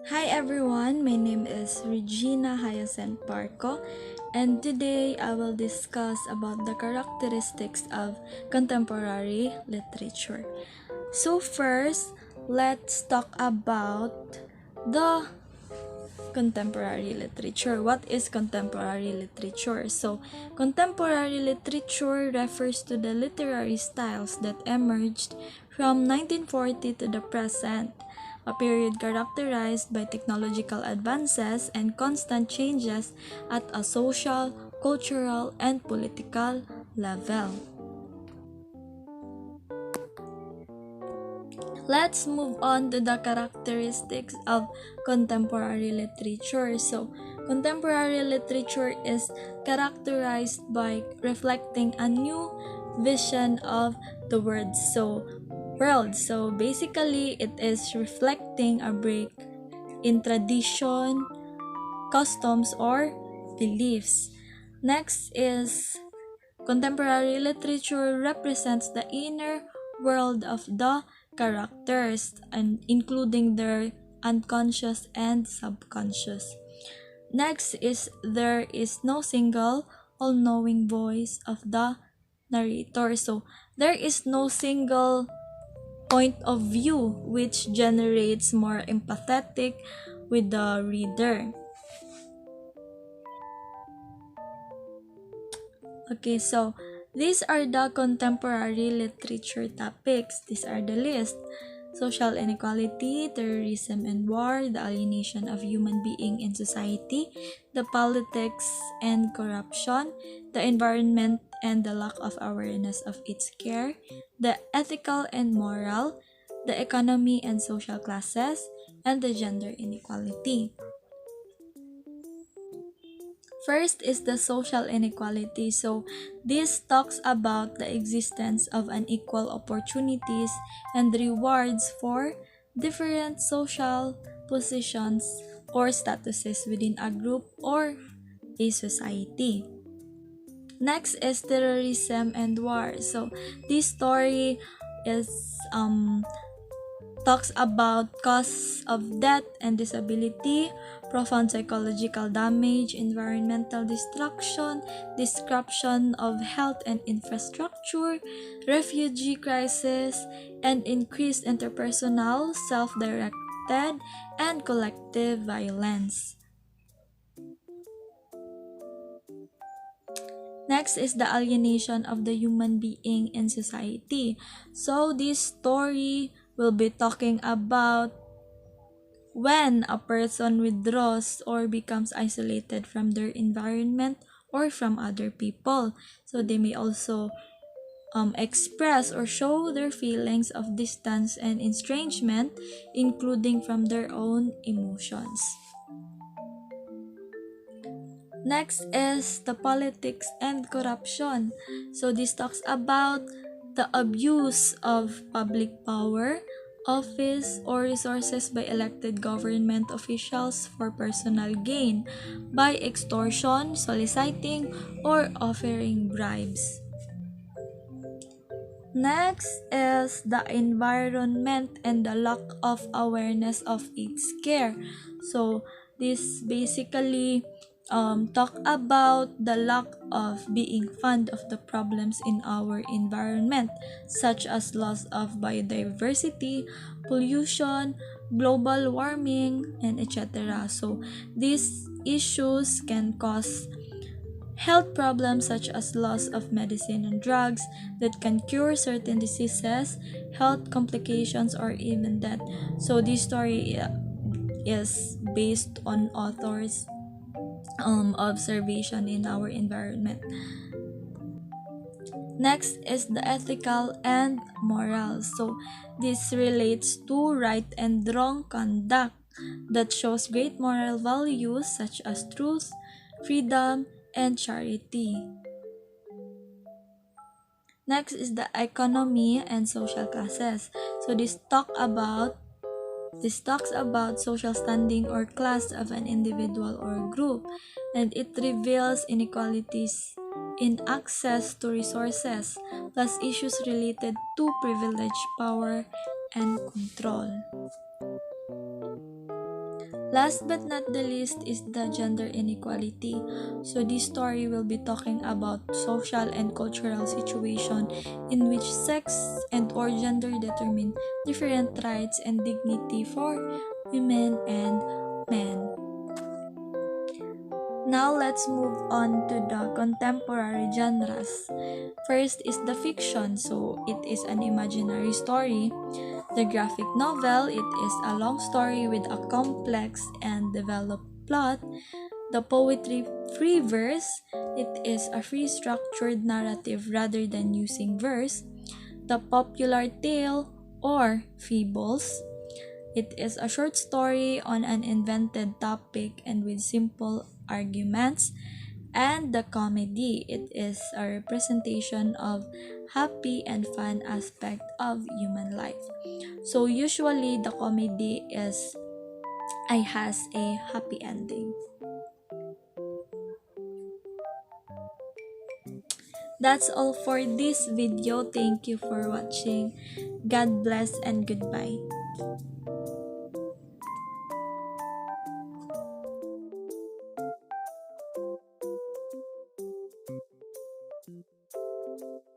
Hi everyone, my name is Regina Hyacinth Parco, and today I will discuss about the characteristics of contemporary literature. So first, let's talk about the contemporary literature. What is contemporary literature? So, contemporary literature refers to the literary styles that emerged from 1940 to the present, a period characterized by technological advances and constant changes at a social, cultural, and political level. Let's move on to the characteristics of contemporary literature. So, contemporary literature is characterized by reflecting a new vision of the world. So, basically, it is reflecting a break in tradition, customs, or beliefs. Next is contemporary literature represents the inner world of the characters and including their unconscious and subconscious. Next is there is no single all-knowing voice of the narrator. So there is no single point of view which generates more empathetic with the reader. Okay, so these are the contemporary literature topics. These are the list. Social inequality, terrorism and war, the alienation of human being in society, the politics and corruption, the environment and the lack of awareness of its care, the ethical and moral, the economy and social classes, and the gender inequality. First is the social inequality. So, this talks about the existence of unequal opportunities and rewards for different social positions or statuses within a group or a society. Next is terrorism and war. So, this story is talks about cause of death and disability, profound psychological damage, environmental destruction, disruption of health and infrastructure, refugee crisis, and increased interpersonal, self-directed, and collective violence. Next is the alienation of the human being in society. So this story will be talking about when a person withdraws or becomes isolated from their environment or from other people. So they may also express or show their feelings of distance and estrangement, including from their own emotions. Next is the politics and corruption. So this talks about the abuse of public power, office, or resources by elected government officials for personal gain by extortion, soliciting, or offering bribes. Next is the environment and the lack of awareness of its care. So this basically talk about the lack of being fond of the problems in our environment, such as loss of biodiversity, pollution, global warming, and etc. So these issues can cause health problems such as loss of medicine and drugs that can cure certain diseases, health complications, or even death. So this story is based on authors' observation in our environment. Next is the ethical and moral. So this relates to right and wrong conduct that shows great moral values such as truth, freedom, and charity. Next is the economy and social classes. So this talks about social standing or class of an individual or group, and it reveals inequalities in access to resources, plus issues related to privilege, power, and control. Last but not the least is the gender inequality. So this story will be talking about social and cultural situation in which sex and or gender determine different rights and dignity for women and men. Now let's move on to the contemporary genres. First is the fiction, so it is an imaginary story. The graphic novel, it is a long story with a complex and developed plot. The poetry free verse, it is a free structured narrative rather than using verse. The popular tale or fables, it is a short story on an invented topic and with simple arguments. And the comedy, it is a representation of happy and fun aspect of human life. So usually the comedy is I has a happy ending. That's all for this video. Thank you for watching. God bless and goodbye.